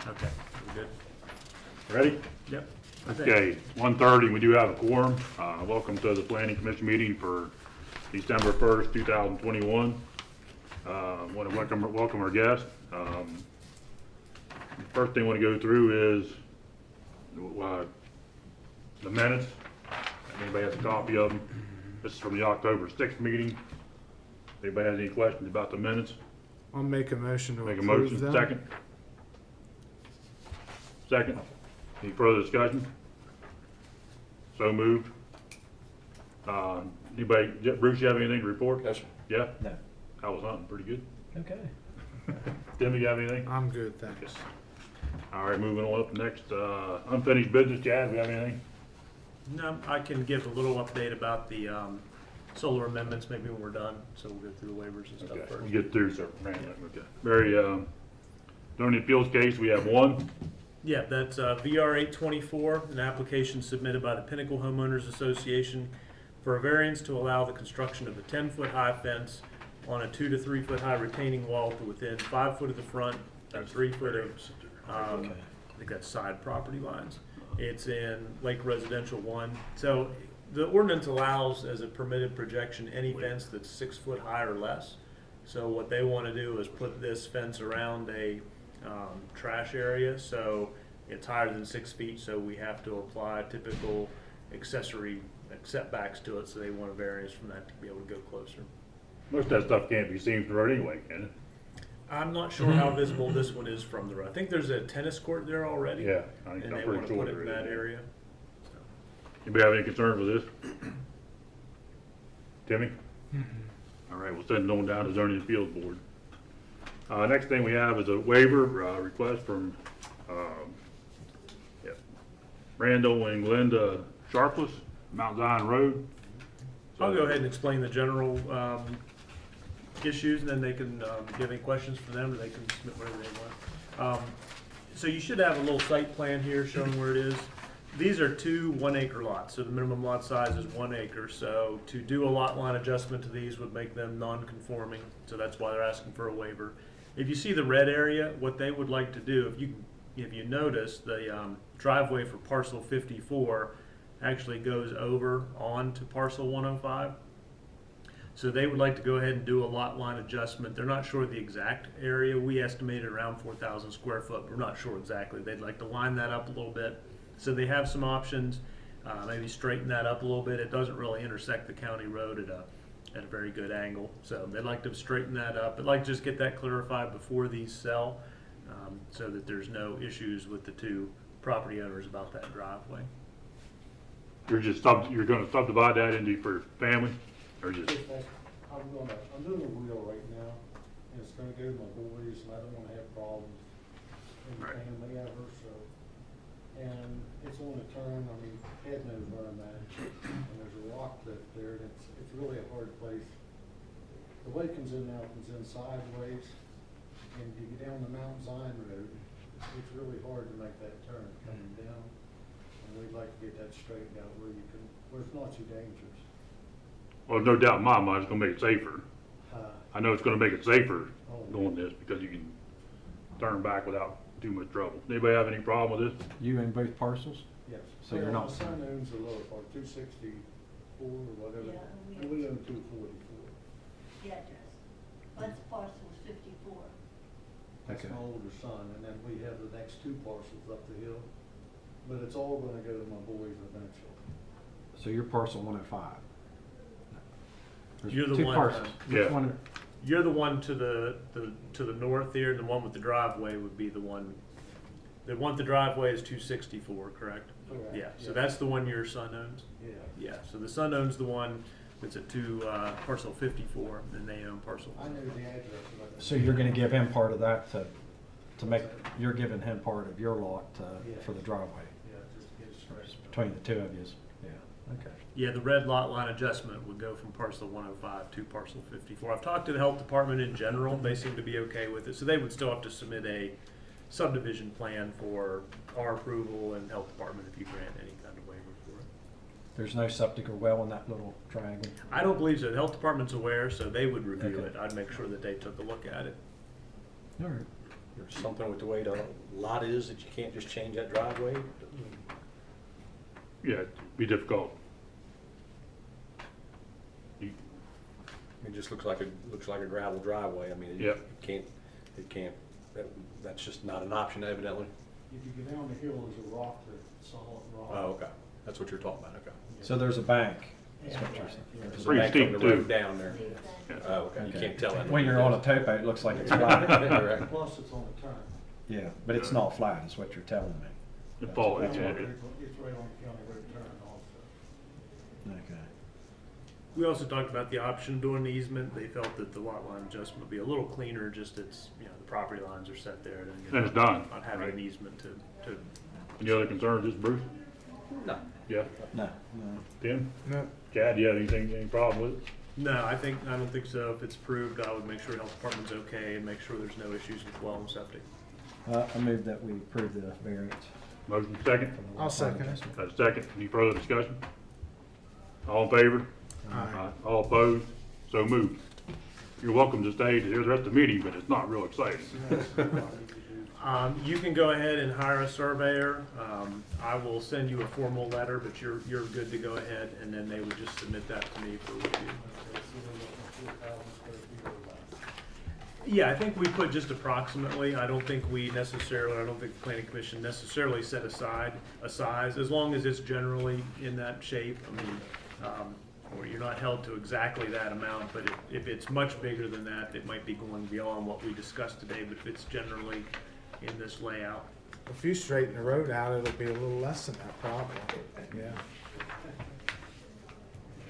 Okay, we're good. Ready? Yep. I think. Okay, 1:30, we do have a quorum. Welcome to the Planning Commission meeting for December 1st, 2021. Want to welcome our guests. First thing I want to go through is the minutes. If anybody has a copy of them. This is from the October 6th meeting. Anybody has any questions about the minutes? I'll make a motion to Make a approve motion. them. Second. Second. Any further discussion? So moved. Anybody, Bruce, you have anything to report? Yes, sir. Yeah? No. How was hunting? Pretty good. Okay. Tim, you have anything? I'm good, thanks. All right, moving on up next, unfinished business. Chad, we have anything? No, I can give a little update about the solar amendments maybe when we're done, so we'll go through the waivers and stuff Okay, first. we get through, so, okay. Very, during the appeals case, we have one. Yeah, that's VR 824, an application submitted by the Pinnacle Homeowners Association for a variance to allow the construction of a 10-foot high fence on a 2 to 3 foot high retaining wall to within 5 foot of the front and 3 foot of, I think that's side property lines. It's in Lake Residential 1. So the ordinance allows as a permitted projection any fence that's 6 foot high or less. So what they want to do is put this fence around a trash area, so it's higher than 6 feet, so we have to apply typical accessory setbacks to it, so they want a variance from that to be able to go closer. Most of that stuff can't be seen from the road anyway, can it? I'm not sure how visible this one is from the road. I think there's a tennis court there already. Yeah, And I'm they pretty want to sure put it there in is. that area. Anybody have any concerns with this? Timmy? All right, we'll send it on down to zoning appeals board. Next thing we have is a waiver request from Randall and Glenda Sharpless, Mount Zion Road. I'll go ahead and explain the general issues, and then they can, if you have any questions for them, they can submit whatever they want. So you should have a little site plan here showing where it is. These are 2 1-acre lots, so the minimum lot size is 1 acre. So to do a lot line adjustment to these would make them non-conforming, so that's why they're asking for a waiver. If you see the red area, what they would like to do, if you notice, the driveway for parcel 54 actually goes over onto parcel 105. So they would like to go ahead and do a lot line adjustment. They're not sure the exact area. We estimated around 4,000 square foot, but we're not sure exactly. They'd like to line that up a little bit. So they have some options, maybe straighten that up a little bit. It doesn't really intersect the county road at a very good angle. So they'd like to straighten that up. They'd like to just get that clarified before these sell, so that there's no issues with the 2 property owners about that driveway. You're gonna subdivide that into for family, or just? I'm doing a wheel right now, and it's gonna go to my boys, and I don't wanna have problems in the Right. family ever, so. And it's on a turn, I mean, head knows where I'm at, and there's a rock cliff there, and it's really a hard place. The way it comes in now, it comes in sideways, and you get down the Mount Zion Road, it's really hard to make that turn coming down. And we'd like to get that straightened out where it's not too dangerous. Well, no doubt in my mind, it's gonna make it safer. Uh, I know it's gonna make it safer doing this, because you can turn back without too much trouble. Anybody have any problem with this? You in both parcels? Yes. So you're not- My son owns the lower part, 264 or whatever, Yeah, and we own 244. the address. What's parcel 54? That's Okay. my older son, and then we have the next 2 parcels up the hill. But it's all gonna go to my boys eventually. So you're parcel 105. There's You're the 2 one, parcels. Yeah. Which one? You're the one to the north here, and the one with the driveway would be the one. The one with the driveway is 264, correct? Correct. Yeah, so that's the one your son owns? Yeah. Yeah, so the son owns the one that's at parcel 54, and they own parcel. I know the address. but- So you're gonna give him part of that to make, you're giving him part of your lot Yeah. for the driveway. Yeah, just to get it straight. It's between the 2 of you. Yeah, okay. Yeah, the red lot line adjustment would go from parcel 105 to parcel 54. I've talked to the health department in general. They seem to be okay with it. So they would still have to submit a subdivision plan for our approval and health department if you grant any kind of waiver for it. There's no septic or well in that little triangle? I don't believe so. The health department's aware, so they would review Okay. it. I'd make sure that they took a look at it. All right. There's something with the way the lot is that you can't just change that driveway? Yeah, it'd be difficult. You, It just looks like a gravel driveway. I mean, Yep. it can't, that's just not an option evidently. If you go down the hill, there's a rock there, solid rock. Oh, okay. That's what you're talking about, okay. So there's a bank. That's what you're Yeah. saying. There's a Pretty bank steep, from the road too. down there. yeah. Oh, okay. You can't tell that. When you're on a topo, it looks like it's flat. Correct. Plus it's on the turn. Yeah, but it's not flat, is what you're telling me. It falls, It's yeah. right on the county road turn also. Okay. We also talked about the option of doing the easement. They felt that the lot line adjustment would be a little cleaner, just it's, you know, the property lines are set there. And it's done, Not having right? an easement to, Any other concerns, just Bruce? No. Yeah, No, no. Tim? No, Chad, you have any problem with it? no, I don't think so. If it's approved, I would make sure health department's okay and make sure there's no issues with well and septic. I move that we approve the variance. Motion second, I'll second it. that's second. Any further discussion? All in favor? Aye. All opposed? So moved. You're welcome to stay to hear the rest of the meeting, but it's not real exciting. You can go ahead and hire a surveyor. I will send you a formal letter, but you're good to go ahead, and then they would just submit that to me for review. Okay, so we're looking at 4,000 square feet or less. Yeah, I think we put just approximately. I don't think the planning commission necessarily set aside a size, as long as it's generally in that shape. I mean, or you're not held to exactly that amount, but if it's much bigger than that, it might be going beyond what we discussed today, but if it's generally in this layout. If you straighten the road out, it'll be a little less than that probably. Yeah.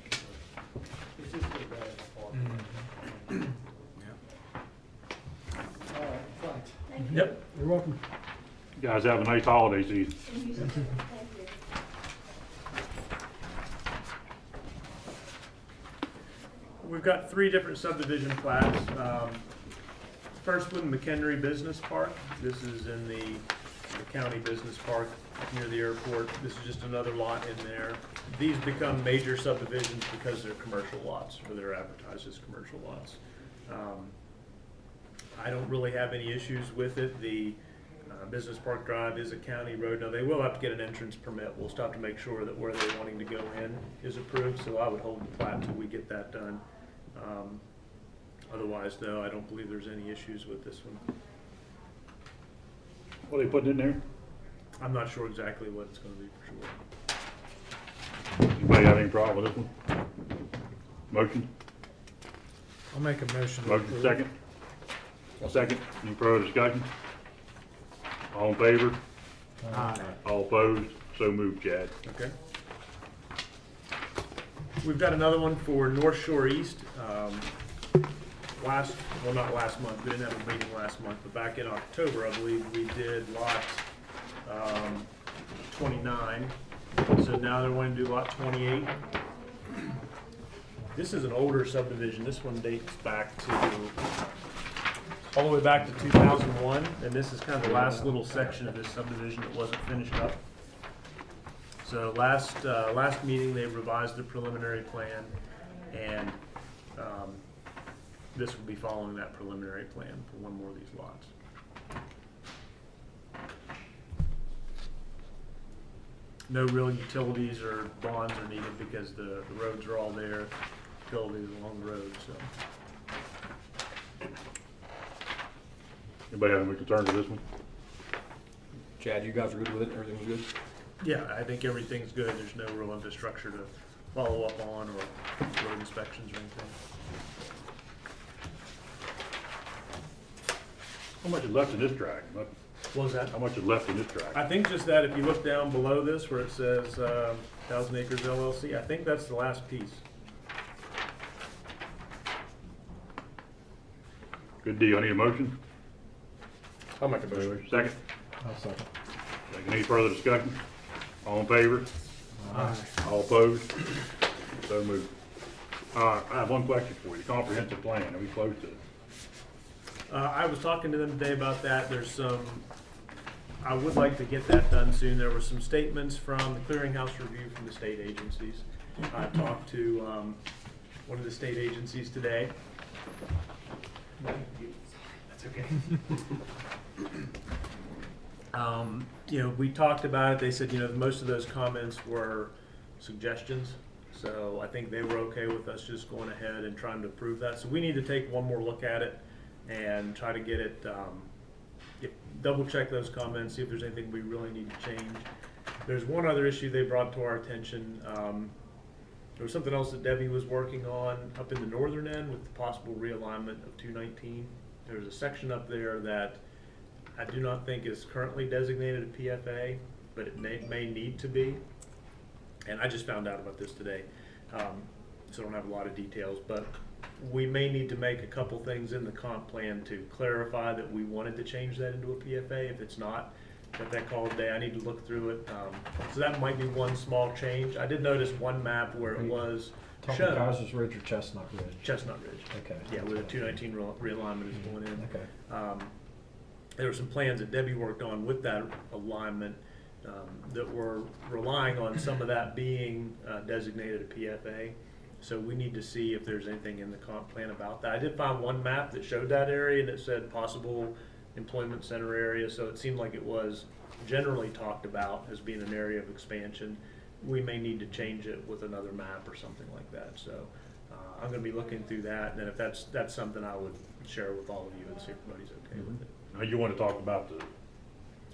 It's just a bad spot. All right, thanks. Thank you. Yep. You're welcome. You guys have a nice holiday season. And you said, thank you. We've got 3 different subdivision plats. First one, Mckendree Business Park. This is in the county business park near the airport. This is just another lot in there. These become major subdivisions because they're commercial lots, or they're advertised as commercial lots. I don't really have any issues with it. The Business Park Drive is a county road. Now, they will have to get an entrance permit. We'll stop to make sure that where they're wanting to go in is approved, so I would hold the plat until we get that done. Otherwise, though, I don't believe there's any issues with this one. What are they putting in there? I'm not sure exactly what it's gonna be for sure. Anybody have any problem with this one? Motion? I'll make a motion. to Motion approve. second? Second. Any further discussion? All in favor? Aye. All opposed? So moved, Chad. Okay. We've got another one for North Shore East. Not last month, we didn't have a meeting last month, but back in October, I believe, we did lot 29. So now they're wanting to do lot 28. This is an older subdivision. This one dates back to, all the way back to 2001, and this is kind of the last little section of this subdivision that wasn't finished up. So last meeting, they revised the preliminary plan, and this will be following that preliminary plan for one more of these lots. No real utilities or bonds are needed because the roads are all there, utilities along the road, so. Anybody have any concerns with this one? Chad, you guys are good with it? Everything was good? Yeah, I think everything's good. There's no real infrastructure to follow up on or road inspections or anything. How much is left in this tract? What was that? How much is left in this tract? I think just that, if you look down below this where it says 1,000 Acres LLC, I think that's the last piece. Good deal. I need a motion. I'll make a motion. Second. I'll second. Second. Any further discussion? All in favor? Aye. All opposed? So moved. I have one question for you. Comprehensive plan, are we close to it? I was talking to them today about that. There's I would like to get that done soon. There were some statements from the clearinghouse review from the state agencies. I talked to one of the state agencies today. That's okay. You know, we talked about it, they said, you know, most of those comments were suggestions. So I think they were okay with us just going ahead and trying to approve that. So we need to take one more look at it and try to get it, double check those comments, see if there's anything we really need to change. There's one other issue they brought to our attention. There was something else that Debbie was working on up in the northern end with the possible realignment of 219. There's a section up there that I do not think is currently designated a PFA, but it may need to be. And I just found out about this today, so I don't have a lot of details, but we may need to make a couple things in the comp plan to clarify that we wanted to change that into a PFA. If it's not, got that call today, I need to look through it. So that might be one small change. I did notice one map where it was Talking shown. Kaiser's Ridge or Chestnut Ridge? Chestnut Ridge. Okay. Yeah, where the 219 realignment is going in. Okay. There were some plans that Debbie worked on with that alignment that were relying on some of that being designated a PFA. So we need to see if there's anything in the comp plan about that. I did find one map that showed that area and it said possible employment center area. So it seemed like it was generally talked about as being an area of expansion. We may need to change it with another map or something like that. So I'm going to be looking through that, and if that's something I would share with all of you and see if everybody's okay with it. Now, you want to talk about the,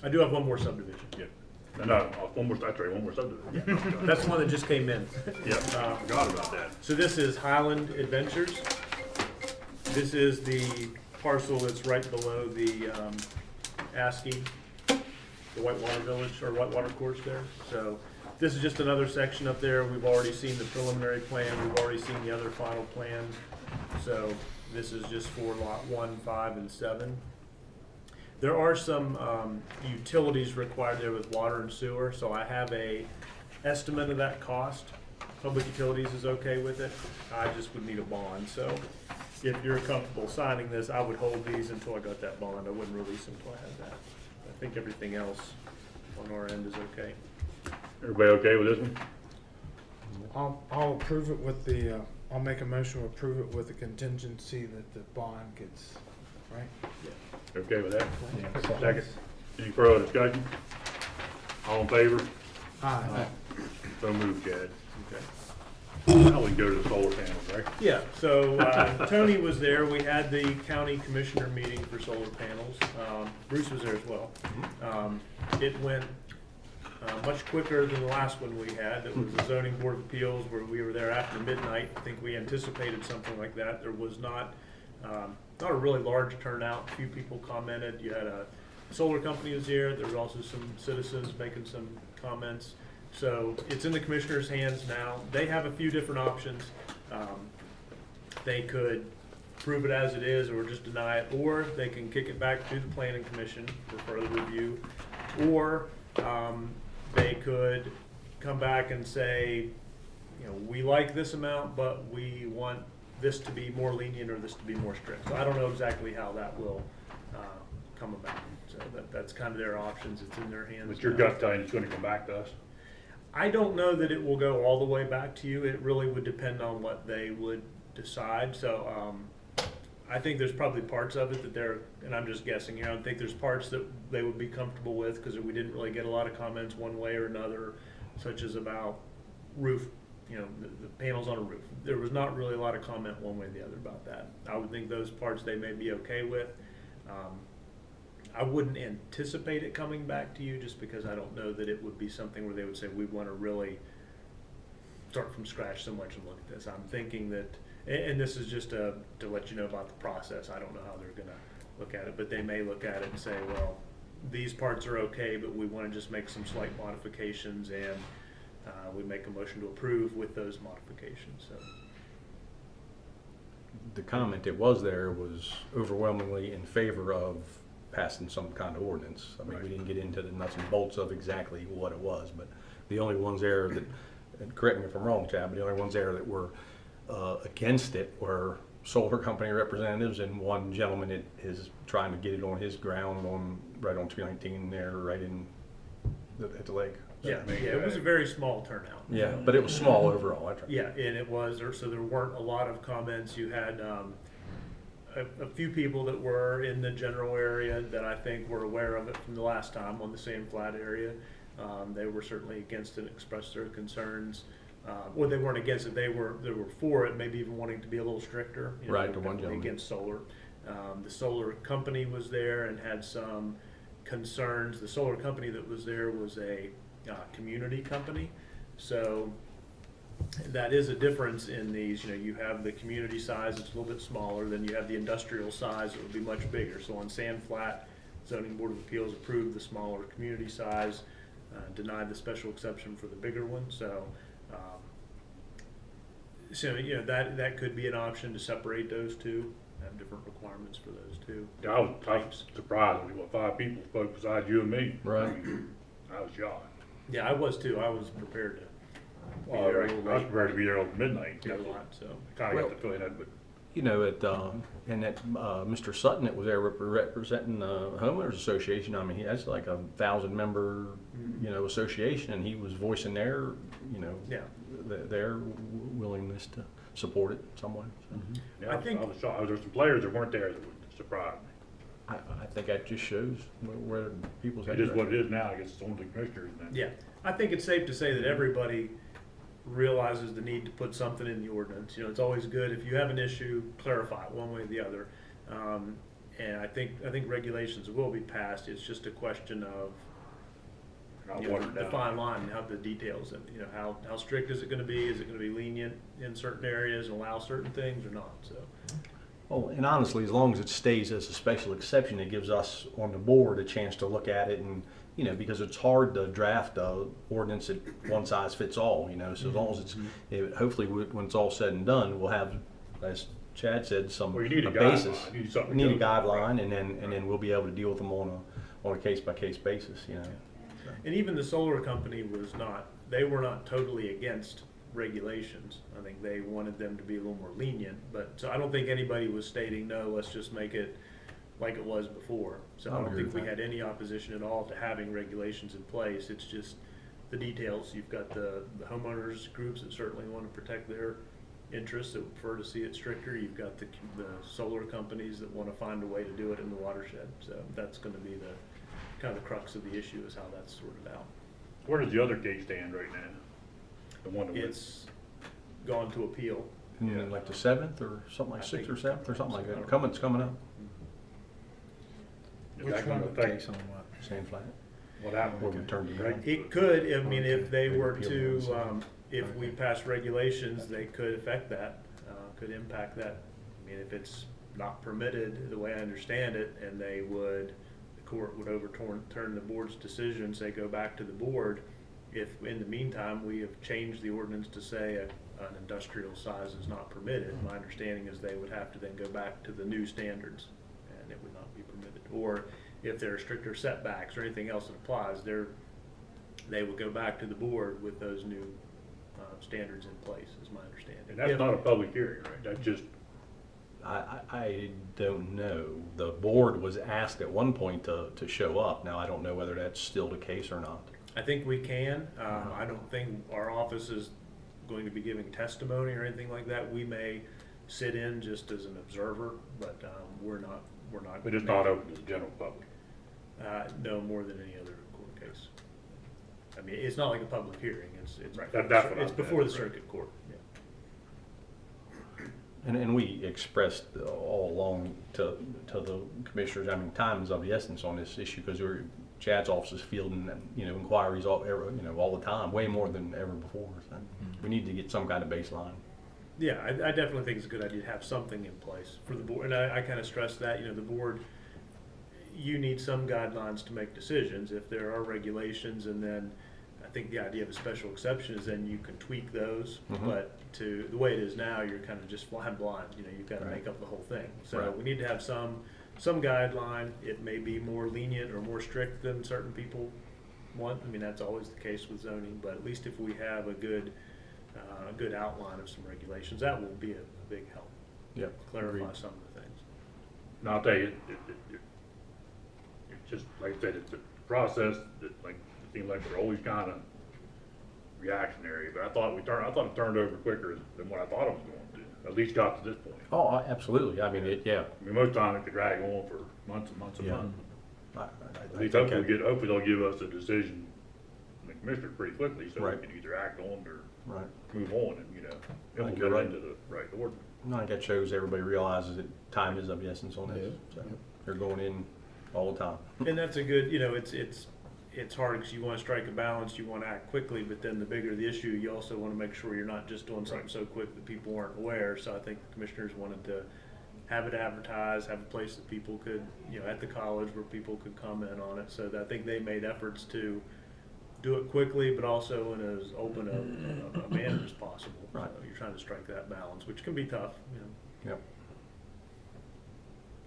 I do have one more subdivision. yeah, no, one more subdivision. Yeah, that's the one that just came in. Yeah, I forgot about that. So this is Highland Adventures. This is the parcel that's right below the ASCII, the Whitewater Village or Whitewater Course there. So this is just another section up there. We've already seen the preliminary plan. We've already seen the other final plan. So this is just for lot 1, 5, and 7. There are some utilities required there with water and sewer, so I have a estimate of that cost. Public Utilities is okay with it. I just would need a bond. So if you're comfortable signing this, I would hold these until I got that bond. I wouldn't release them until I had that. I think everything else on our end is okay. Everybody okay with this one? I'll approve it with the, I'll make a motion to approve it with the contingency that the bond gets, right? Okay with that? Yeah. Second. Any further discussion? All in favor? Aye. So moved, Chad. Okay. Now we can go to the solar panels, right? Yeah, so Tony was there. We had the county commissioner meeting for solar panels. Bruce was there as well. It went much quicker than the last one we had. It was the zoning board of appeals where we were there after midnight. I think we anticipated something like that. There was not a really large turnout. A few people commented. You had a solar company was here. There were also some citizens making some comments. So it's in the commissioner's hands now. They have a few different options. They could prove it as it is or just deny it, or they can kick it back to the planning commission for further review, or they could come back and say, you know, we like this amount, but we want this to be more lenient or this to be more strict. So I don't know exactly how that will come about. So that's kind of their options. It's in their hands. But your now. gut telling you it's gonna come back to us? I don't know that it will go all the way back to you. It really would depend on what they would decide. So I think there's probably parts of it that they're, and I'm just guessing here, I think there's parts that they would be comfortable with because we didn't really get a lot of comments one way or another, such as about roof, you know, the panels on a roof. There was not really a lot of comment one way or the other about that. I would think those parts they may be okay with. I wouldn't anticipate it coming back to you just because I don't know that it would be something where they would say, we want to really start from scratch so much and look at this. I'm thinking that, and this is just to let you know about the process. I don't know how they're going to look at it, but they may look at it and say, well, these parts are okay, but we want to just make some slight modifications, and we make a motion to approve with those modifications. So. The comment that was there was overwhelmingly in favor of passing some kind of ordinance. I mean, we didn't get into the nuts and bolts of exactly what it was, but the only ones there that, and correct me if I'm wrong, Chad, but the only ones there that were against it were solar company representatives, and one gentleman that is trying to get it on his ground on right on 219 there, right in at the lake. Yeah, it was a very small turnout. Yeah, but it was small overall. That's right. Yeah, and it was, so there weren't a lot of comments. You had a few people that were in the general area that I think were aware of it from the last time on the sand flat area. They were certainly against it, expressed their concerns. Well, they weren't against it, they were for it, maybe even wanting to be a little stricter. You know, Right, they the were one definitely gentleman. against solar. The solar company was there and had some concerns. The solar company that was there was a community company. So that is a difference in these. You know, you have the community size, it's a little bit smaller, then you have the industrial size, it would be much bigger. So on Sand Flat, Zoning Board of Appeals approved the smaller community size, denied the special exception for the bigger one. So, you know, that could be an option to separate those two, have different requirements for those two. Yeah, I was surprised, only what, 5 people spoke besides you and me. Right. I mean, I was shocked. Yeah, I was too. I was prepared to be Well, there I a little was late. prepared to be there over midnight. Got a lot, so. Kinda got the feeling that, but You know, Mr. Sutton that was there representing the homeowners association, I mean, he has like 1,000-member, you know, association, and he was voicing their, you know, Yeah. their willingness to support it in some way. So yeah, I think- I was shocked. There were some players that weren't there that would surprise me. I think that just shows where people's It heads is are. what it is now, I guess it's only the commissioners then. Yeah, I think it's safe to say that everybody realizes the need to put something in the ordinance. You know, it's always good if you have an issue, clarify it one way or the other. And I think regulations will be passed. It's just a question of, Not you know, watered the down. fine line, and how the details, and, you know, how strict is it gonna be? Is it gonna be lenient in certain areas and allow certain things or not, so. Well, and honestly, as long as it stays as a special exception, it gives us on the board a chance to look at it and, you know, because it's hard to draft a ordinance that one size fits all, you know, so as long as it's, hopefully when it's all said and done, we'll have, as Chad said, Well, you need a basis. guideline. You need something We to need a go by. guideline, and then we'll be able to deal with them on a case-by-case basis, you know. And even the solar company they were not totally against regulations. I think they wanted them to be a little more lenient, but, so I don't think anybody was stating, no, let's just make it like it was before. So I I don't agree think with we that. had any opposition at all to having regulations in place. It's just the details. You've got the homeowners groups that certainly want to protect their interests, that would prefer to see it stricter. You've got the solar companies that want to find a way to do it in the watershed. So that's going to be the kind of the crux of the issue, is how that's sorted out. Where does the other case stand right now? The one that was, It's gone to appeal. And then like the 7th or something like I 6th think- or 7th or something like I that. don't know. It's coming up. is Which that gonna one? affect Case on what? Sand Flat. what happened? Or returned to Right? It could, I mean, if they were Appeal to, ones. if we pass regulations, they could affect that, could impact that. I mean, if it's not permitted, the way I understand it, and the court would turn the board's decision, say go back to the board, if in the meantime, we have changed the ordinance to say an industrial size is not permitted, my understanding is they would have to then go back to the new standards, and it would not be permitted. Or if there are stricter setbacks or anything else that applies, they would go back to the board with those new standards in place, is my understanding. And that's not a public hearing, right? That's just, I don't know. The board was asked at one point to show up. Now, I don't know whether that's still the case or not. I think we can. I don't think our office is going to be giving testimony or anything like that. We may sit in just as an observer, but we're not. but it's not open to the general public. No more than any other court case. I mean, it's not like a public hearing. It's Right, that's what I it's meant, before the right. circuit court. Yeah. And we expressed all along to the commissioners, I mean, time is of the essence on this issue, because Chad's office is fielding, you know, inquiries all the time, way more than ever before. So we need to get some kind of baseline. Yeah, I definitely think it's a good idea to have something in place for the board, and I kind of stress that, you know, the board, you need some guidelines to make decisions. If there are regulations, and then I think the idea of a special exception is then you can tweak those, Mhm. but to the way it is now, you're kind of just flying blind, you know, you've got to Right. make up the whole thing. So Right. we need to have some guideline. It may be more lenient or more strict than certain people want. I mean, that's always the case with zoning, but at least if we have a good outline of some regulations, that will be a big help. Yep. Clarify Agreed. some of the things. And I'll tell you, it's just, like I said, it's a process that, like, it seems like we're always kind of reactionary, but I thought it turned over quicker than what I thought it was going to. at least got to this point. Oh, absolutely, I mean, yeah. I mean, most time it could drag on for months and months and Yeah. months. I At least think hopefully they'll give us a decision, the commissioner, pretty quickly, so we Right. can either act on or Right. move on and, I think implement you're it right. into the right ordinance. I think that shows everybody realizes that time is of the essence on this, so they're going in all the time. And that's a good, it's hard because you want to strike a balance, you want to act quickly, but then the bigger the issue, you also want to make sure you're not just doing something so quick that people aren't aware. So I think the commissioners wanted to have it advertised, have a place that people could, at the college where people could comment on it. So that I think they made efforts to do it quickly, but also in as open a manner as possible. Right. So you're trying to strike that balance, which can be tough, Yep.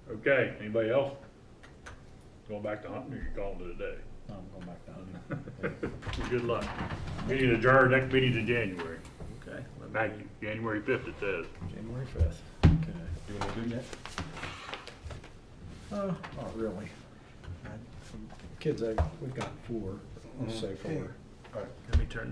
Okay, anybody else? Going back to hunting or you calling it a day? I'm going back to hunting. Good luck. Meeting adjourned, next meeting's in January. Okay. Thank you. January 5th, it says. January 5th. Okay. Do you want to do that? Not really. Kids, we've got 4 so far. Let me turn